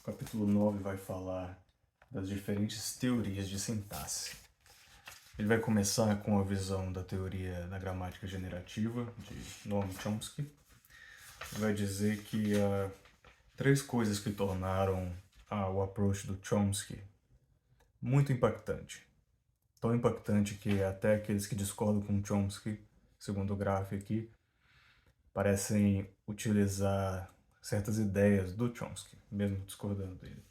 capítulo 9 vai falar das diferentes teorias de sintaxe. Ele vai começar com a visão da teoria da gramática generativa, de Noam Chomsky. Vai dizer que há três coisas que tornaram o approach do Chomsky muito impactante. Tão impactante que até aqueles que discordam com Chomsky, segundo o Graff aqui, parecem utilizar certas ideias do Chomsky, mesmo discordando dele.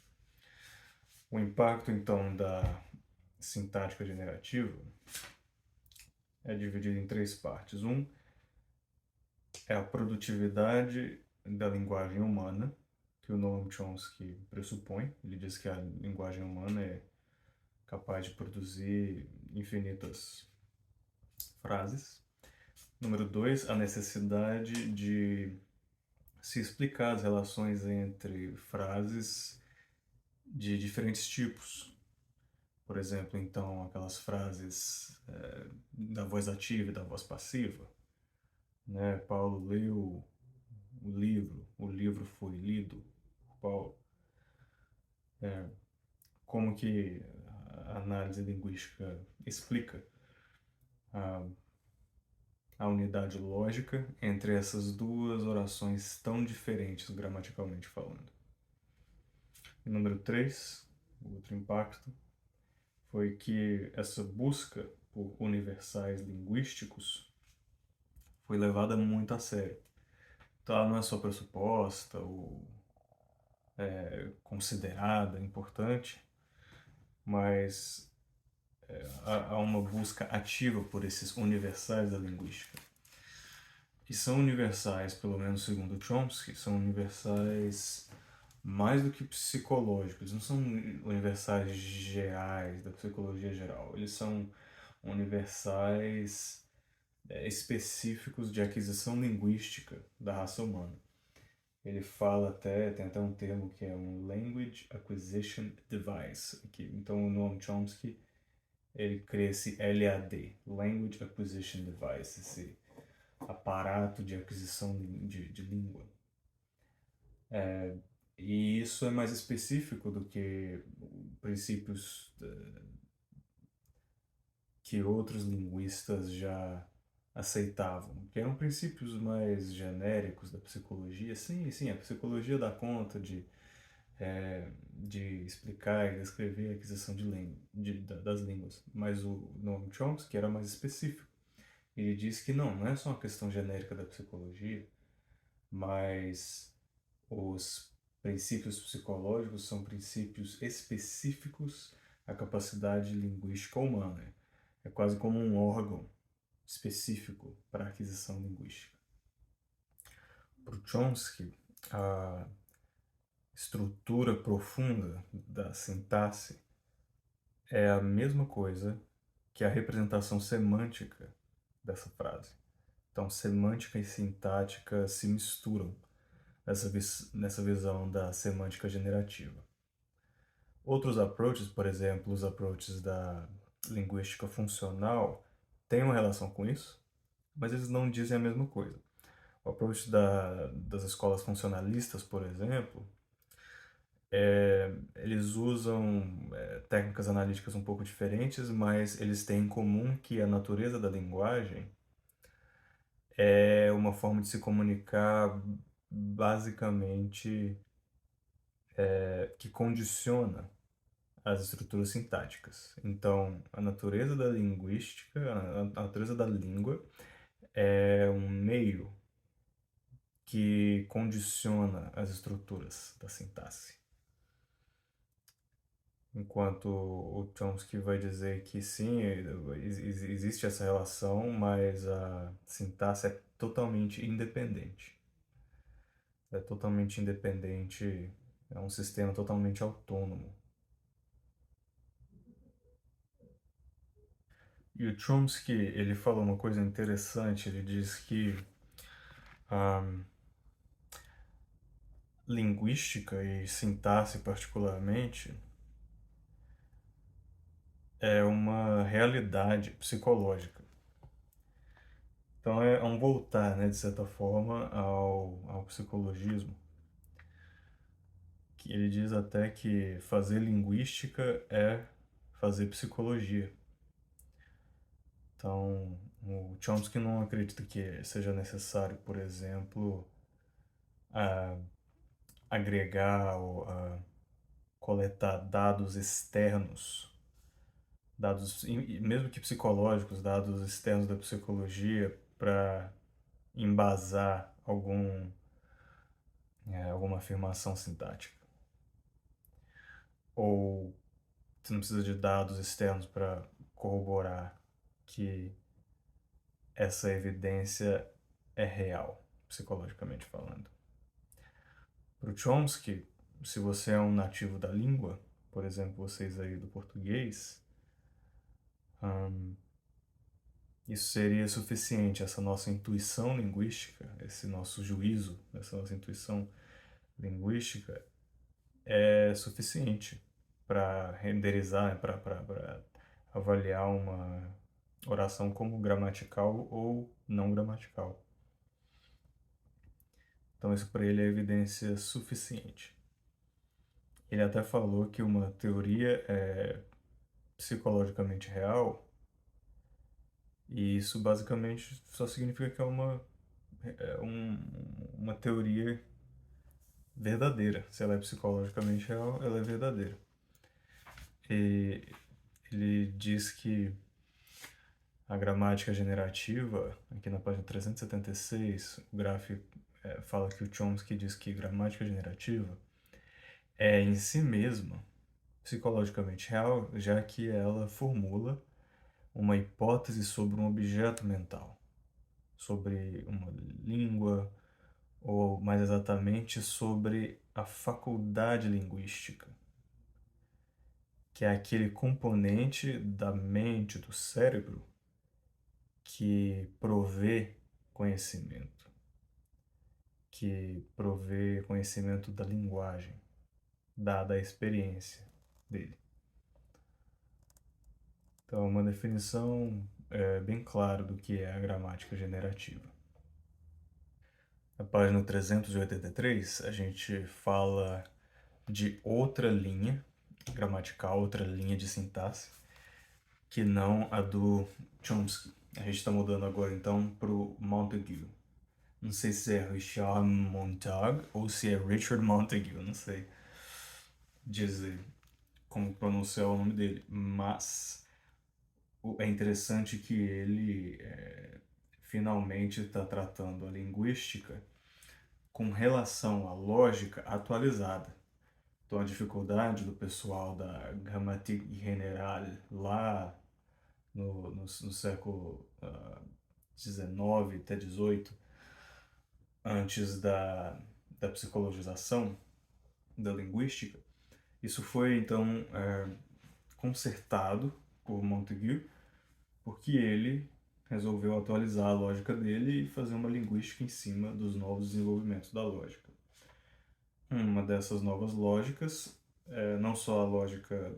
O impacto, então, da sintática generativa é dividido em três partes. Um é a produtividade da linguagem humana, que o Noam Chomsky pressupõe. Ele diz que a linguagem humana é capaz de produzir infinitas frases. Número 2, a necessidade de se explicar as relações entre frases de diferentes tipos. Por exemplo, então, aquelas frases da voz ativa e da voz passiva. Né? Paulo leu o livro foi lido por Paulo. Como que a análise linguística explica a unidade lógica entre essas duas orações tão diferentes gramaticalmente falando. E número 3, o outro impacto, foi que essa busca por universais linguísticos foi levada muito a sério. Então ela não é só pressuposta ou considerada importante, mas há uma busca ativa por esses universais da linguística. Que são universais, pelo menos segundo Chomsky, são universais mais do que psicológicos. Não são universais gerais, da psicologia geral. Eles são universais específicos de aquisição linguística da raça humana. Ele fala tem até um termo que é um Language Acquisition Device. Então o Noam Chomsky, ele cria esse LAD, Language Acquisition Device, esse aparato de aquisição de língua. E isso é mais específico do que princípios que outros linguistas já aceitavam, que eram princípios mais genéricos da psicologia. Sim, a psicologia dá conta de explicar e descrever a aquisição das línguas, mas o Noam Chomsky era mais específico. Ele diz que não é só uma questão genérica da psicologia, mas os princípios psicológicos são princípios específicos à capacidade linguística humana. É quase como um órgão específico para a aquisição linguística. Para o Chomsky, a estrutura profunda da sintaxe é a mesma coisa que a representação semântica dessa frase. Então, semântica e sintática se misturam nessa visão da semântica generativa. Outros approaches, por exemplo, os approaches da linguística funcional, têm uma relação com isso, mas eles não dizem a mesma coisa. O approach das escolas funcionalistas, por exemplo, eles usam técnicas analíticas um pouco diferentes, mas eles têm em comum que a natureza da linguagem é uma forma de se comunicar basicamente que condiciona as estruturas sintáticas. Então, a natureza da linguística, a natureza da língua é um meio que condiciona as estruturas da sintaxe. Enquanto o Chomsky vai dizer que sim, existe essa relação, mas a sintaxe é totalmente independente. É totalmente independente, é um sistema totalmente autônomo. E o Chomsky, ele falou uma coisa interessante, ele diz que linguística e sintaxe particularmente é uma realidade psicológica. Então é um voltar, né, de certa forma, ao psicologismo, ele diz até que fazer linguística é fazer psicologia. Então, o Chomsky não acredita que seja necessário, por exemplo, agregar ou coletar dados externos, dados, mesmo que psicológicos, dados externos da psicologia para embasar alguma afirmação sintática. Ou você não precisa de dados externos para corroborar que essa evidência é real, psicologicamente falando. Para o Chomsky, se você é um nativo da língua, por exemplo, vocês aí do português, isso seria suficiente, essa nossa intuição linguística, esse nosso juízo, essa nossa intuição linguística é suficiente para renderizar, para avaliar uma oração como gramatical ou não gramatical. Então isso para ele é evidência suficiente. Ele até falou que uma teoria é psicologicamente real, e isso basicamente só significa que é uma teoria verdadeira. Se ela é psicologicamente real, ela é verdadeira. E ele diz que a gramática generativa, aqui na página 376, o Graff fala que o Chomsky diz que gramática generativa é em si mesma psicologicamente real, já que ela formula uma hipótese sobre um objeto mental, sobre uma língua, ou mais exatamente sobre a faculdade linguística, que é aquele componente da mente, do cérebro, que provê conhecimento, que provê conhecimento da linguagem, dada a experiência dele. Então, uma definição bem clara do que é a gramática generativa. Na página 383, a gente fala de outra linha gramatical, outra linha de sintaxe, que não a do Chomsky. A gente está mudando agora então para o Montague. Não sei se é Richard Montague ou se é Richard Montague, não sei dizer como pronunciar o nome dele, mas é interessante que ele finalmente está tratando a linguística com relação à lógica atualizada. Então a dificuldade do pessoal da Grammatik General lá no século XIX até XVIII, antes da psicologização da linguística, isso foi então consertado por Montague, porque ele resolveu atualizar a lógica dele e fazer uma linguística em cima dos novos desenvolvimentos da lógica. Uma dessas novas lógicas não só a lógica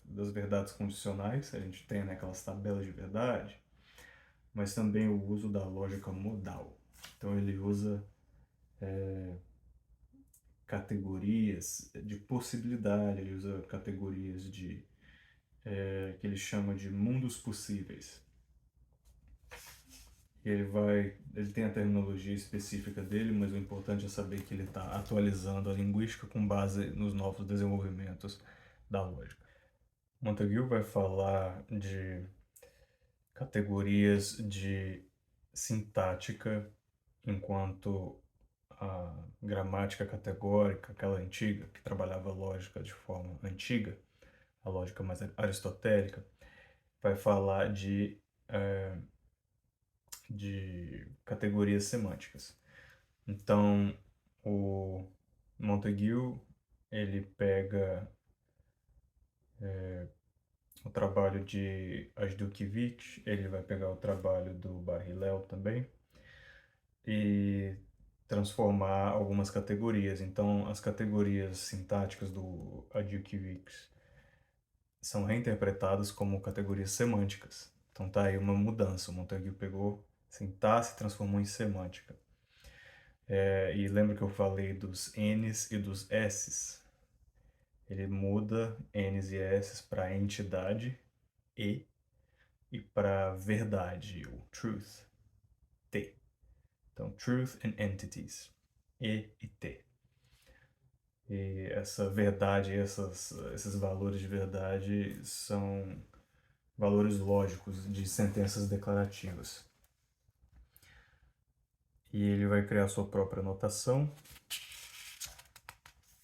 das verdades condicionais, a gente tem aquelas tabelas de verdade, mas também o uso da lógica modal. Então ele usa categorias de possibilidade, ele usa categorias que ele chama de mundos possíveis. E ele tem a terminologia específica dele, mas o importante é saber que ele está atualizando a linguística com base nos novos desenvolvimentos da lógica. Montague vai falar de categorias de sintática, enquanto a gramática categórica, aquela antiga, que trabalhava a lógica de forma antiga, a lógica mais aristotélica, vai falar de categorias semânticas. Então, o Montague, ele pega o trabalho de Ajdukivich, ele vai pegar o trabalho do Bar Hillel também, e transformar algumas categorias. Então, as categorias sintáticas do Ajdukivich são reinterpretadas como categorias semânticas. Então tá aí uma mudança. O Montague pegou sintaxe e transformou em semântica. E lembra que eu falei dos N's e dos S's? Ele muda N's e S's para entidade e para verdade, o truth, T. Então, truth and entities, e T. E essa verdade, esses valores de verdade são valores lógicos de sentenças declarativas. E ele vai criar sua própria notação,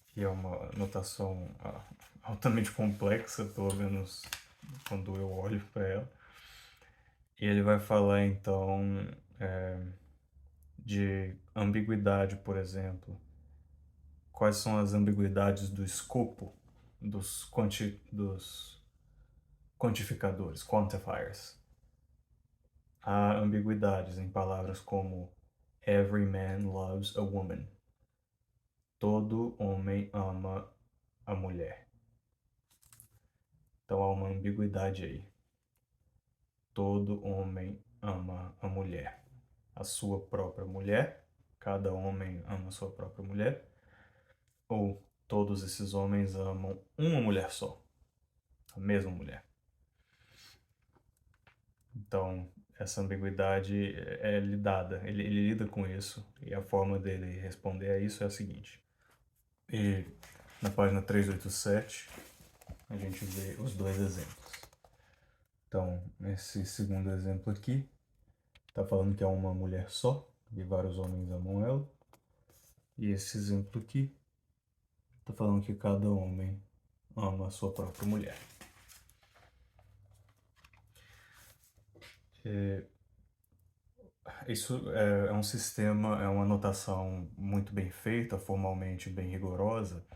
que é uma notação altamente complexa, pelo menos quando eu olho para ela. E ele vai falar então de ambiguidade, por exemplo. Quais são as ambiguidades do escopo dos quantificadores, quantifiers? Há ambiguidades em palavras como every man loves a woman. Todo homem ama a mulher. Então há uma ambiguidade aí. Todo homem ama a mulher. A sua própria mulher. Cada homem ama a sua própria mulher. Ou todos esses homens amam uma mulher só. A mesma mulher. Então, essa ambiguidade é lidada. Ele lida com isso. E a forma dele responder a isso é a seguinte. E na página 387, a gente vê os dois exemplos. Então, esse segundo exemplo aqui, está falando que é uma mulher só, e vários homens amam ela. E esse exemplo aqui, está falando que cada homem ama a sua própria mulher. Isso é um sistema, é uma notação muito bem feita, formalmente bem rigorosa,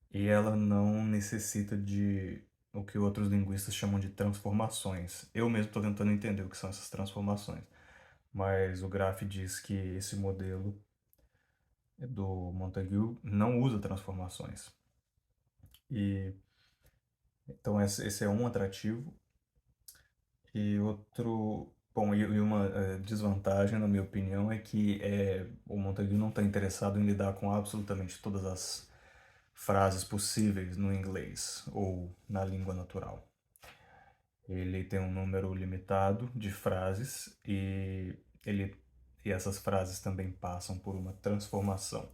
e ela não necessita de o que outros linguistas chamam de transformações. Eu mesmo estou tentando entender o que são essas transformações, mas o Graff diz que esse modelo do Montague não usa transformações. E então esse é um atrativo. E outro, bom, e uma desvantagem, na minha opinião, é que o Montague não está interessado em lidar com absolutamente todas as frases possíveis no inglês ou na língua natural. Ele tem um número limitado de frases e essas frases também passam por uma transformação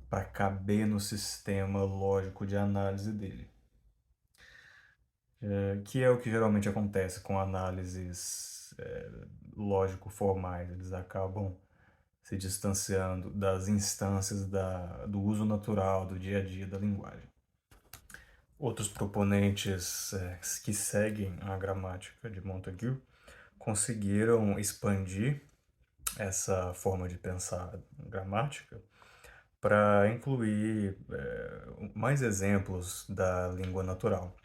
para caber no sistema lógico de análise dele. Que é o que geralmente acontece com análises lógico-formais. Eles acabam se distanciando das instâncias do uso natural, do dia a dia da linguagem. Outros proponentes que seguem a gramática de Montague conseguiram expandir essa forma de pensar gramática para incluir mais exemplos da língua natural,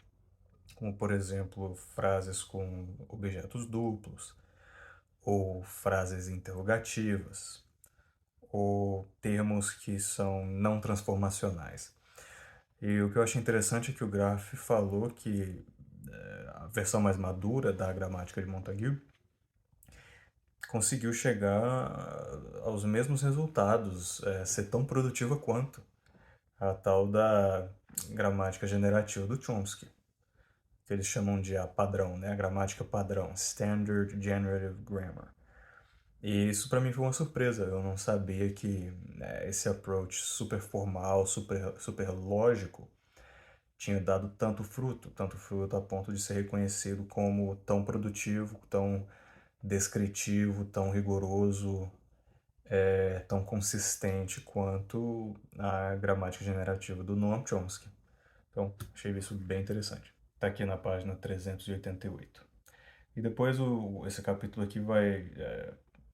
como, por exemplo, frases com objetos duplos, ou frases interrogativas, ou termos que são não transformacionais. E o que eu achei interessante é que o Graff falou que a versão mais madura da gramática de Montague conseguiu chegar aos mesmos resultados, ser tão produtiva quanto a tal da gramática generativa do Chomsky, que eles chamam de a padrão, né? A gramática padrão, Standard Generative Grammar. E isso para mim foi uma surpresa. Eu não sabia que esse approach super formal, super lógico, tinha dado tanto fruto a ponto de ser reconhecido como tão produtivo, tão descritivo, tão rigoroso, tão consistente quanto a gramática generativa do Noam Chomsky. Então, achei isso bem interessante. Está aqui na página 388. E depois esse capítulo aqui vai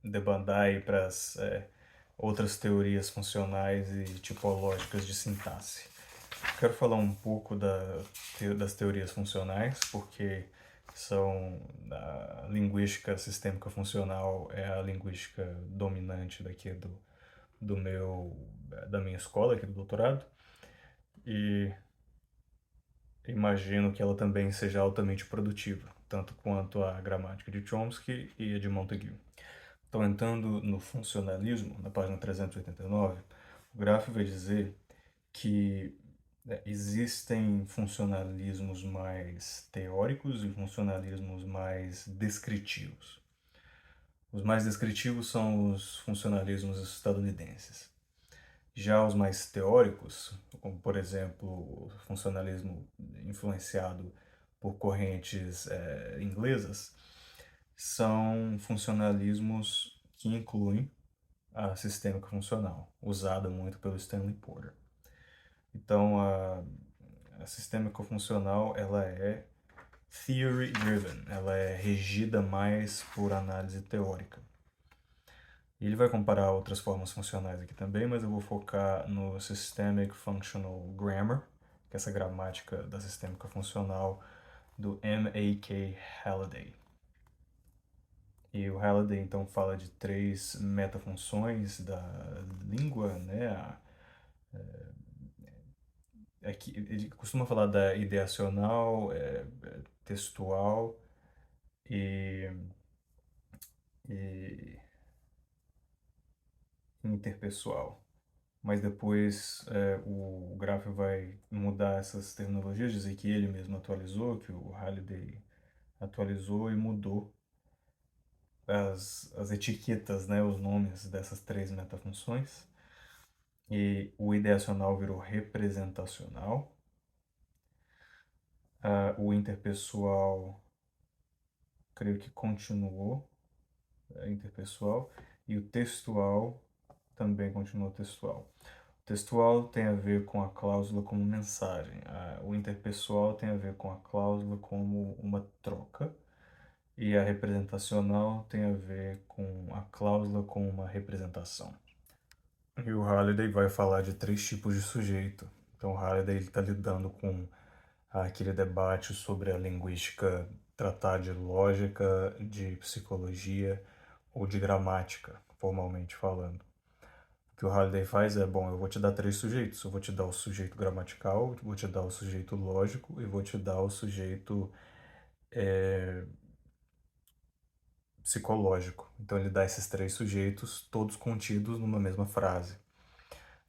debandar aí para as outras teorias funcionais e tipológicas de sintaxe. Quero falar um pouco das teorias funcionais, porque a linguística sistêmica funcional é a linguística dominante daqui da minha escola, aqui do doutorado, e imagino que ela também seja altamente produtiva, tanto quanto a gramática de Chomsky e a de Montague. Então, entrando no funcionalismo, na página 389, o Graff vai dizer que existem funcionalismos mais teóricos e funcionalismos mais descritivos. Os mais descritivos são os funcionalismos estadunidenses. Já os mais teóricos, como por exemplo o funcionalismo influenciado por correntes inglesas, são funcionalismos que incluem a sistêmica funcional, usada muito pelo Stanley Porter. Então, a sistêmica funcional ela é theory driven, ela é regida mais por análise teórica. E ele vai comparar outras formas funcionais aqui também, mas eu vou focar no Systemic Functional Grammar, que é essa gramática da sistêmica funcional do M.A.K. Halliday. E o Halliday então fala de 3 metafunções da língua, né? Aqui, ele costuma falar da ideacional, textual e, e interpessoal. Mas depois o Graff vai mudar essas terminologias, dizer que ele mesmo atualizou, que o Halliday atualizou e mudou as etiquetas, né, os nomes dessas 3 metafunções. E o ideacional virou representacional, o interpessoal creio que continuou interpessoal, e o textual também continuou textual. O textual tem a ver com a cláusula como mensagem, o interpessoal tem a ver com a cláusula como uma troca, e a representacional tem a ver com a cláusula como uma representação. E o Halliday vai falar de 3 tipos de sujeito. Então o Halliday está lidando com aquele debate sobre a linguística tratar de lógica, de psicologia ou de gramática, formalmente falando. O que o Halliday faz é, bom, eu vou te dar 3 sujeitos. Eu vou te dar o sujeito gramatical, vou te dar o sujeito lógico e vou te dar o sujeito psicológico. Então ele dá esses 3 sujeitos, todos contidos numa mesma frase,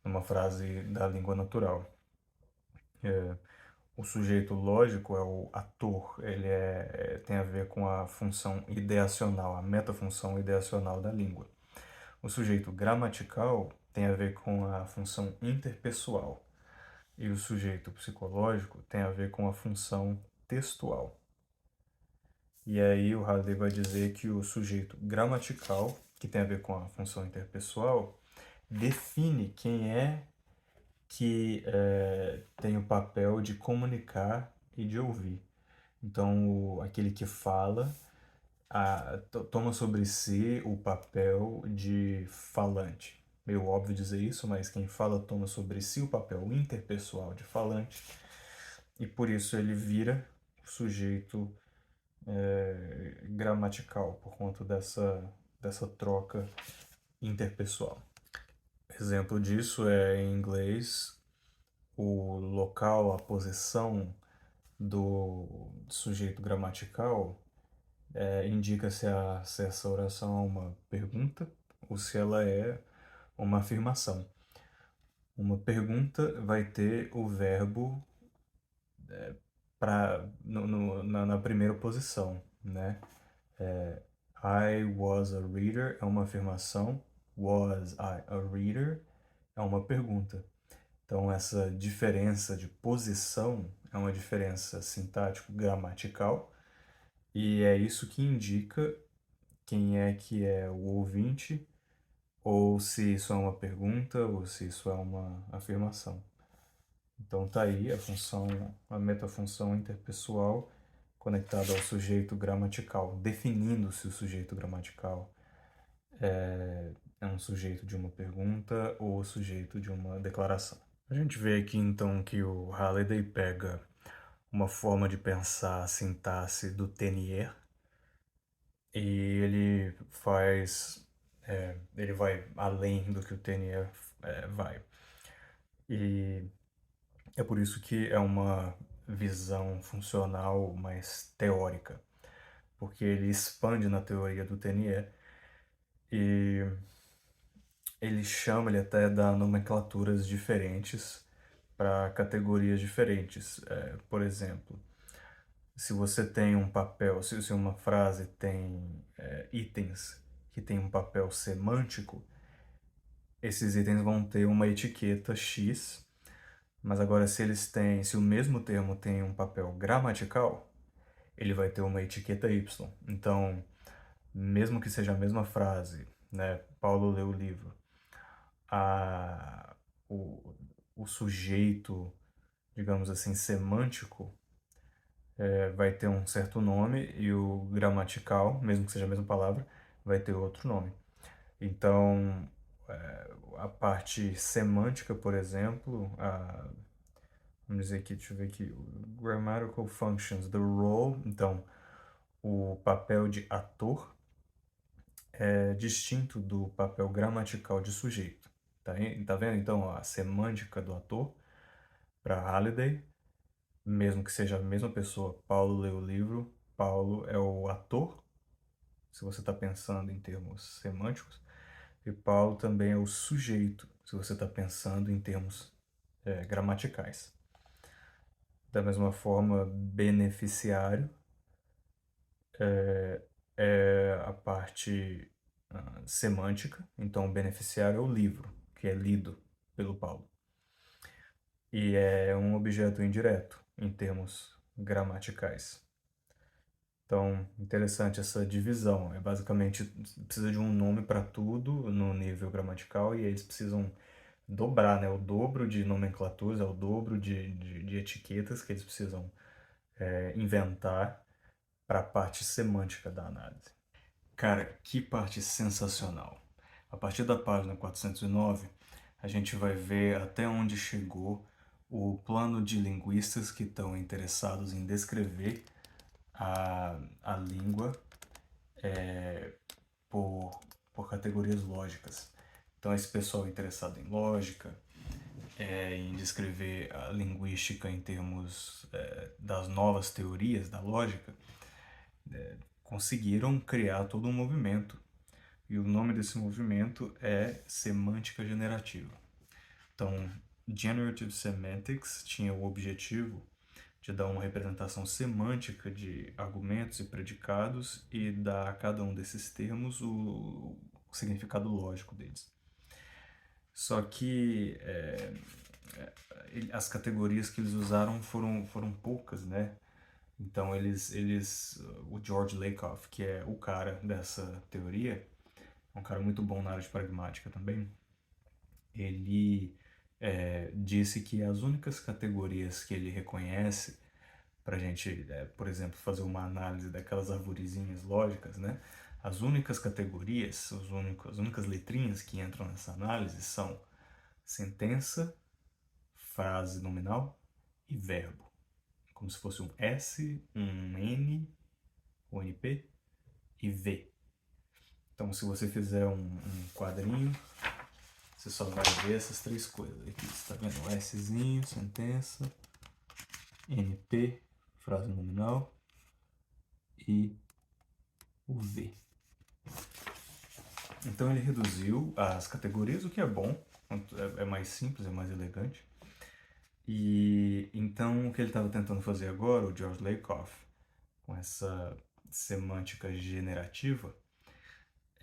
numa frase da língua natural. O sujeito lógico é o ator, ele tem a ver com a função ideacional, a metafunção ideacional da língua. O sujeito gramatical tem a ver com a função interpessoal. E o sujeito psicológico tem a ver com a função textual. E aí o Halliday vai dizer que o sujeito gramatical, que tem a ver com a função interpessoal, define quem é que tem o papel de comunicar e de ouvir. Então, aquele que fala toma sobre si o papel de falante. Meio óbvio dizer isso, mas quem fala toma sobre si o papel interpessoal de falante, e por isso ele vira o sujeito gramatical, por conta dessa troca interpessoal. Exemplo disso é em inglês o local, a posição do sujeito gramatical indica se essa oração é uma pergunta ou se ela é uma afirmação. Uma pergunta vai ter o verbo na primeira posição, né? I was a reader é uma afirmação, was I a reader é uma pergunta. Então, essa diferença de posição é uma diferença sintático-gramatical, e é isso que indica quem é que é o ouvinte, ou se isso é uma pergunta, ou se isso é uma afirmação. Então tá aí a metafunção interpessoal conectada ao sujeito gramatical, definindo se o sujeito gramatical é um sujeito de uma pergunta ou o sujeito de uma declaração. A gente vê aqui então que o Halliday pega uma forma de pensar a sintaxe do Tenier e ele ele vai além do que o Tenier vai. E é por isso que é uma visão funcional mais teórica, porque ele expande na teoria do Tenier e ele até dá nomenclaturas diferentes para categorias diferentes. Por exemplo, se você tem um papel, se uma frase tem itens que tem um papel semântico, esses itens vão ter uma etiqueta X, mas agora se o mesmo termo tem um papel gramatical, ele vai ter uma etiqueta Y. Então, mesmo que seja a mesma frase, né? Paulo leu o livro, a, o, o sujeito, digamos assim, semântico, vai ter um certo nome e o gramatical, mesmo que seja a mesma palavra, vai ter outro nome. Então, a parte semântica, por exemplo, vamos dizer aqui, deixa eu ver aqui, grammatical functions, the role, então, o papel de ator é distinto do papel gramatical de sujeito. Tá vendo? Então, a semântica do ator para Halliday, mesmo que seja a mesma pessoa, Paulo leu o livro, Paulo é o ator, se você está pensando em termos semânticos, e Paulo também é o sujeito, se você está pensando em termos gramaticais. Da mesma forma, beneficiário é a parte semântica, então o beneficiário é o livro, que é lido pelo Paulo. E é um objeto indireto, em termos gramaticais. Então, interessante essa divisão. É basicamente, precisa de um nome para tudo no nível gramatical e eles precisam dobrar, né? O dobro de nomenclaturas, é o dobro de etiquetas que eles precisam inventar para a parte semântica da análise. Cara, que parte sensacional! A partir da página 409, a gente vai ver até onde chegou o plano de linguistas que estão interessados em descrever a língua por, por categorias lógicas. Então, esse pessoal interessado em lógica, em descrever a linguística em termos das novas teorias da lógica, conseguiram criar todo um movimento. E o nome desse movimento é semântica generativa. Então, Generative Semantics tinha o objetivo de dar uma representação semântica de argumentos e predicados e dar a cada um desses termos o significado lógico deles. Só que as categorias que eles usaram foram poucas, né? Então o George Lakoff, que é o cara dessa teoria, é um cara muito bom na área de pragmática também, ele disse que as únicas categorias que ele reconhece para a gente, por exemplo, fazer uma análise daquelas arvorezinhas lógicas, né? As únicas categorias, as únicas letrinhas que entram nessa análise são sentença, frase nominal e verbo. Como se fosse um S, um N, um NP e V. Então, se você fizer um quadrinho, você só vai ver essas três coisas aqui. Você está vendo? O Szinho, sentença, NP, frase nominal e o V. Então ele reduziu as categorias, o que é bom, é mais simples, é mais elegante. E então o que ele estava tentando fazer agora, o George Lakoff, com essa semântica generativa,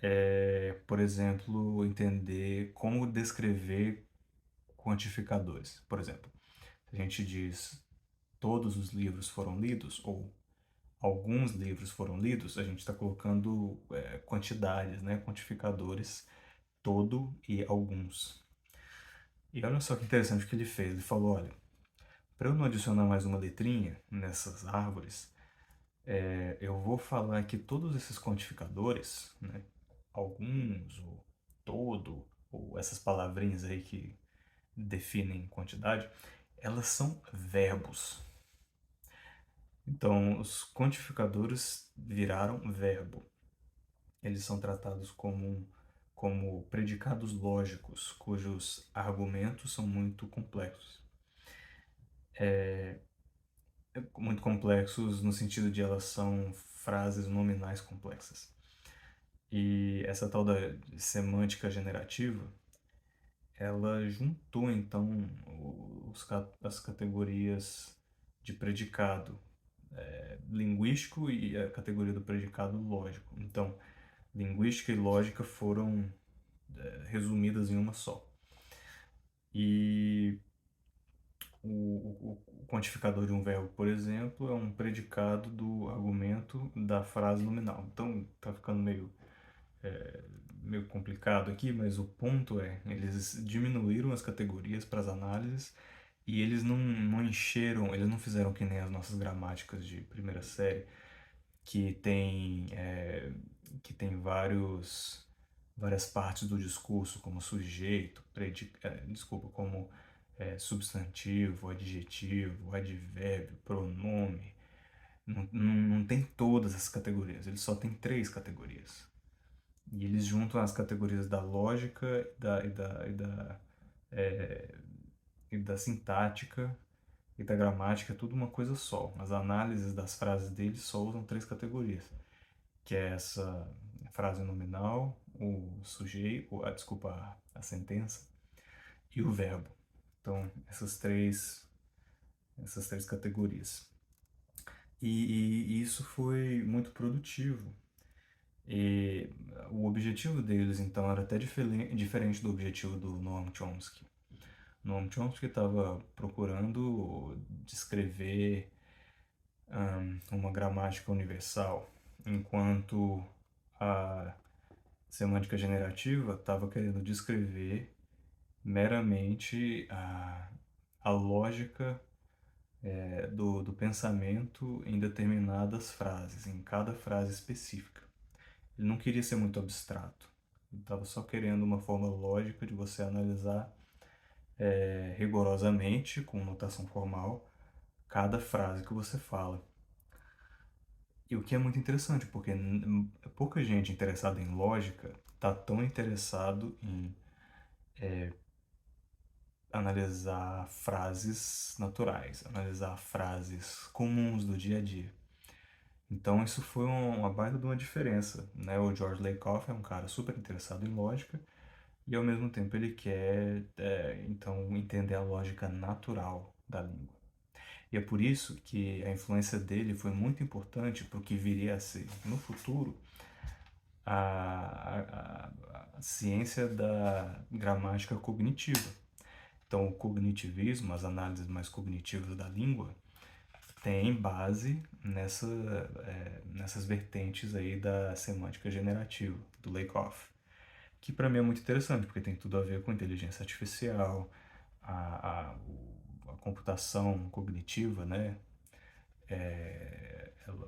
é, por exemplo, entender como descrever quantificadores. Por exemplo, se a gente diz todos os livros foram lidos ou alguns livros foram lidos, a gente está colocando quantidades, né, quantificadores, todo e alguns. E olha só que interessante o que ele fez. Ele falou, olha, para eu não adicionar mais uma letrinha nessas árvores, eu vou falar que todos esses quantificadores, né, alguns, ou todo, ou essas palavrinhas aí que definem quantidade, elas são verbos. Então, os quantificadores viraram verbo. Eles são tratados como predicados lógicos, cujos argumentos são muito complexos. Muito complexos no sentido de elas são frases nominais complexas. E essa tal da semântica generativa, ela juntou então as categorias de predicado linguístico e a categoria do predicado lógico. Então, linguística e lógica foram resumidas em uma só. E o quantificador de um verbo, por exemplo, é um predicado do argumento da frase nominal. Então, tá ficando meio complicado aqui, mas o ponto é, eles diminuíram as categorias para as análises e eles não encheram, eles não fizeram que nem as nossas gramáticas de primeira série, que tem várias partes do discurso, como sujeito, como substantivo, adjetivo, advérbio, pronome. Não tem todas as categorias, eles só tem 3 categorias. E eles juntam as categorias da lógica e da sintática e da gramática, tudo uma coisa só. As análises das frases deles só usam 3 categorias, que é essa frase nominal, o sujeito, a sentença e o verbo. Então, essas três categorias. E isso foi muito produtivo. E o objetivo deles, então, era até diferente do objetivo do Noam Chomsky. Noam Chomsky estava procurando descrever uma gramática universal, enquanto a semântica generativa estava querendo descrever meramente a lógica do pensamento em determinadas frases, em cada frase específica. Ele não queria ser muito abstrato. Ele estava só querendo uma forma lógica de você analisar rigorosamente, com notação formal, cada frase que você fala. E o que é muito interessante, porque pouca gente interessada em lógica está tão interessado em analisar frases naturais, analisar frases comuns do dia a dia. Então isso foi uma baita de uma diferença, né? O George Lakoff é um cara super interessado em lógica e ao mesmo tempo ele quer então entender a lógica natural da língua. E é por isso que a influência dele foi muito importante para o que viria a ser no futuro a ciência da gramática cognitiva. Então, o cognitivismo, as análises mais cognitivas da língua, tem base nessas vertentes aí da semântica generativa, do Lakoff, que para mim é muito interessante, porque tem tudo a ver com inteligência artificial, a computação cognitiva, né?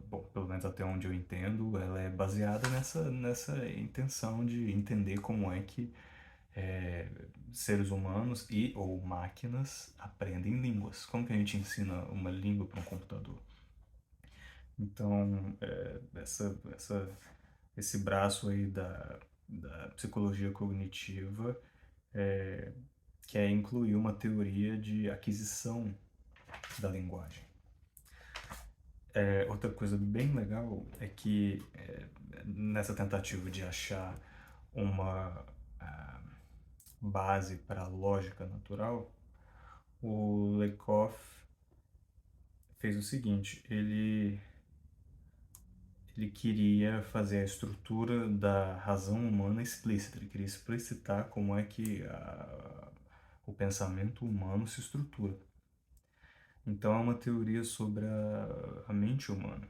Bom, pelo menos até onde eu entendo, ela é baseada nessa intenção de entender como é que seres humanos ou máquinas aprendem línguas. Como que a gente ensina uma língua para um computador? Então, esse braço aí da psicologia cognitiva quer incluir uma teoria de aquisição da linguagem. Outra coisa bem legal é que nessa tentativa de achar uma base para a lógica natural, o Lakoff fez o seguinte: ele queria fazer a estrutura da razão humana explícita, ele queria explicitar como é que o pensamento humano se estrutura. Então é uma teoria sobre a mente humana,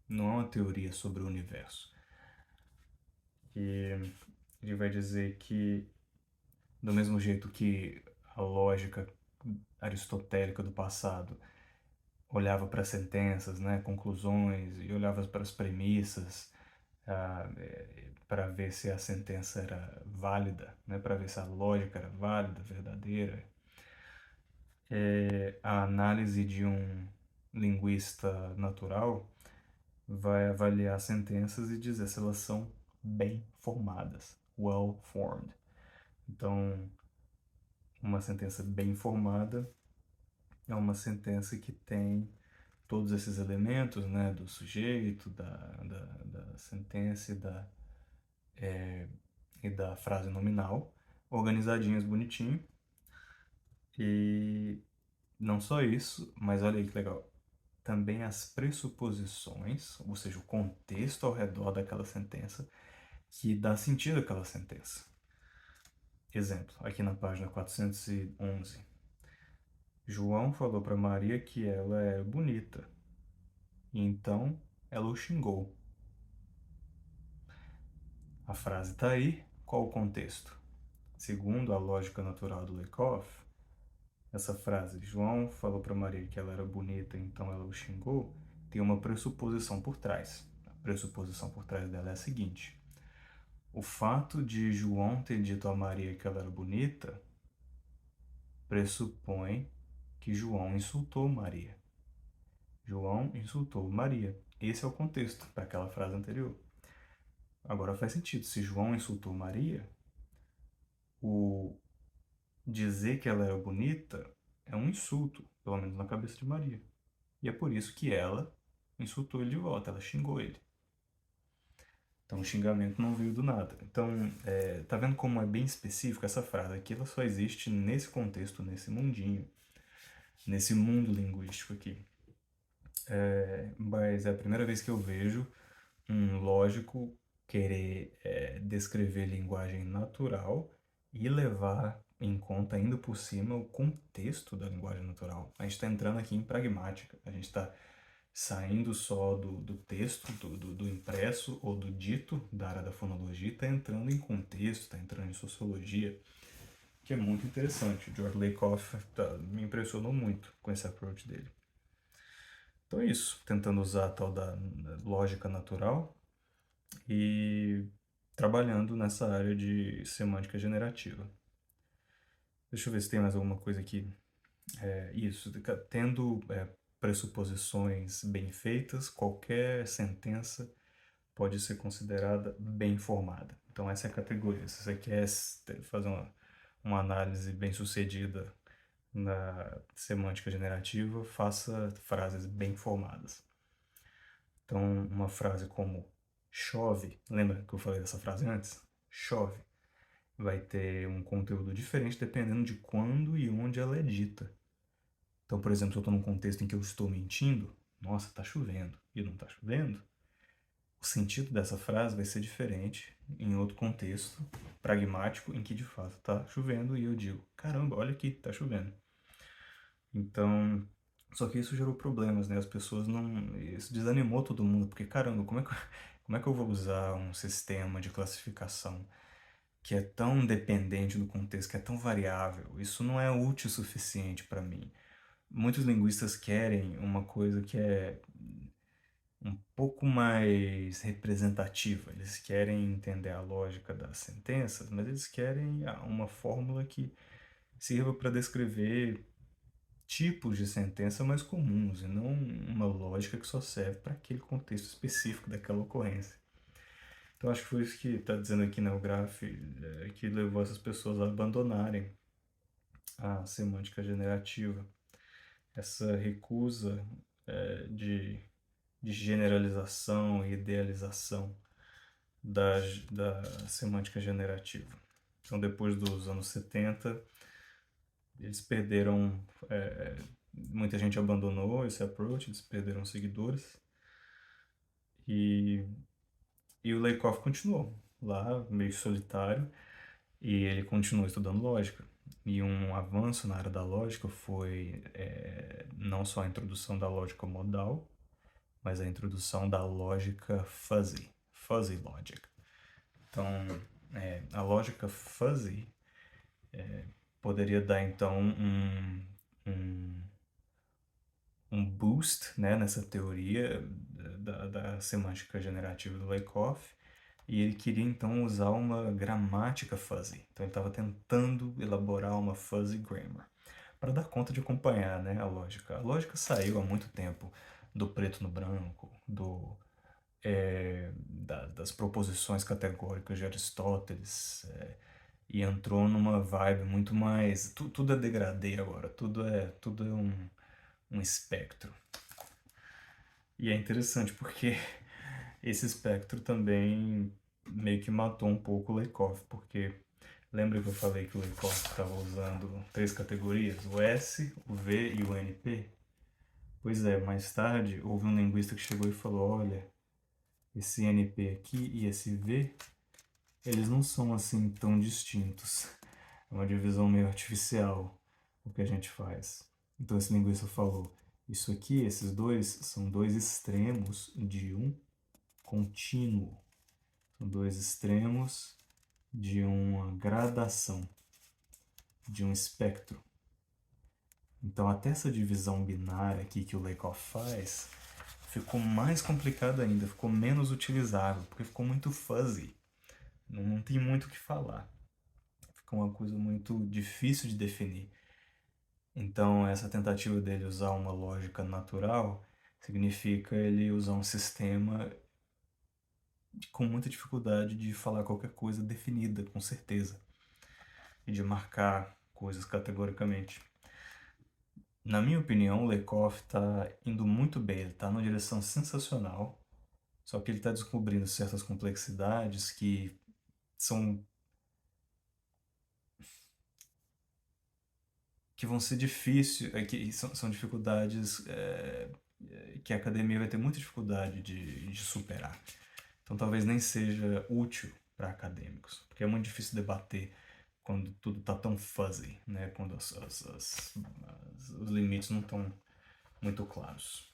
não é uma teoria sobre o universo. E ele vai dizer que, do mesmo jeito que a lógica aristotélica do passado olhava para as sentenças, né, conclusões, e olhava para as premissas para ver se a sentença era válida, né, para ver se a lógica era válida, verdadeira. A análise de um linguista natural vai avaliar sentenças e dizer se elas são bem formadas, well formed. Então, uma sentença bem formada é uma sentença que tem todos esses elementos, né, do sujeito, da sentença e da frase nominal, organizadinhas bonitinho. E não só isso, mas olha aí que legal. Também as pressuposições, ou seja, o contexto ao redor daquela sentença, que dá sentido àquela sentença. Exemplo, aqui na página 411. João falou para Maria que ela era bonita, e então ela o xingou. A frase está aí, qual o contexto? Segundo a lógica natural do Lakoff, essa frase, João falou para Maria que ela era bonita, então ela o xingou, tem uma pressuposição por trás. A pressuposição por trás dela é a seguinte: o fato de João ter dito a Maria que ela era bonita pressupõe que João insultou Maria. João insultou Maria. Esse é o contexto para aquela frase anterior. Agora faz sentido. Se João insultou Maria, o dizer que ela era bonita é um insulto, pelo menos na cabeça de Maria. E é por isso que ela insultou ele de volta, ela xingou ele. Então o xingamento não veio do nada. Então, tá vendo como é bem específico essa frase aqui? Ela só existe nesse contexto, nesse mundinho, nesse mundo linguístico aqui. Mas é a primeira vez que eu vejo um lógico querer descrever linguagem natural e levar em conta ainda por cima o contexto da linguagem natural. A gente está entrando aqui em pragmática, a gente está saindo só do texto, do impresso ou do dito da área da fonologia, está entrando em contexto, está entrando em sociologia, que é muito interessante. O George Lakoff me impressionou muito com esse approach dele. Então é isso, tentando usar a tal da lógica natural e trabalhando nessa área de semântica generativa. Deixa eu ver se tem mais alguma coisa aqui. Isso, tendo pressuposições bem feitas, qualquer sentença pode ser considerada bem formada. Então essa é a categoria. Se você quer fazer uma análise bem sucedida na semântica generativa, faça frases bem formadas. Então uma frase como chove, lembra que eu falei dessa frase antes? Chove. Vai ter um conteúdo diferente dependendo de quando e onde ela é dita. Então, por exemplo, se eu estou num contexto em que eu estou mentindo, nossa, está chovendo, e não está chovendo, o sentido dessa frase vai ser diferente em outro contexto pragmático em que de fato está chovendo e eu digo, caramba, olha aqui, está chovendo. Então, só que isso gerou problemas, né? As pessoas não... Isso desanimou todo mundo, porque caramba, como é que eu vou usar um sistema de classificação que é tão dependente do contexto, que é tão variável? Isso não é útil o suficiente para mim. Muitos linguistas querem uma coisa que é um pouco mais representativa. Eles querem entender a lógica das sentenças, mas eles querem uma fórmula que sirva para descrever tipos de sentença mais comuns, e não uma lógica que só serve para aquele contexto específico daquela ocorrência. Então acho que foi isso que está dizendo aqui na Graph, que levou essas pessoas a abandonarem a semântica generativa. Essa recusa de generalização e idealização da semântica generativa. Então, depois dos anos 70, eles perderam, muita gente abandonou esse approach, eles perderam seguidores, e o Lakoff continuou lá, meio solitário, e ele continuou estudando lógica. E um avanço na área da lógica foi não só a introdução da lógica modal, mas a introdução da lógica fuzzy logic. Então, a lógica fuzzy poderia dar, então, um boost, né, nessa teoria da semântica generativa do Lakoff, e ele queria, então, usar uma gramática fuzzy. Então, ele estava tentando elaborar uma fuzzy grammar, para dar conta de acompanhar, né, a lógica. A lógica saiu há muito tempo do preto no branco, das proposições categóricas de Aristóteles, e entrou numa vibe muito mais... Tudo é degradê agora, tudo é um espectro. E é interessante porque esse espectro também meio que matou um pouco o Lakoff, porque Lembra que eu falei que o Lakoff estava usando 3 categorias, o S, o V e o NP? Pois é, mais tarde houve um linguista que chegou e falou, olha, esse NP aqui e esse V, eles não são assim tão distintos. É uma divisão meio artificial o que a gente faz. Então esse linguista falou, isso aqui, esses dois, são dois extremos de um contínuo. São dois extremos de uma gradação, de um espectro. Então até essa divisão binária aqui que o Lakoff faz ficou mais complicada ainda, ficou menos utilizável, porque ficou muito fuzzy. Não tem muito o que falar. Ficou uma coisa muito difícil de definir. Então essa tentativa dele usar uma lógica natural significa ele usar um sistema com muita dificuldade de falar qualquer coisa definida, com certeza, e de marcar coisas categoricamente. Na minha opinião, o Lakoff está indo muito bem, ele está numa direção sensacional, só que ele está descobrindo certas complexidades que são que vão ser difíceis, que são dificuldades que a academia vai ter muita dificuldade de superar. Então talvez nem seja útil para acadêmicos, porque é muito difícil debater quando tudo está tão fuzzy, né? Quando os limites não estão muito claros.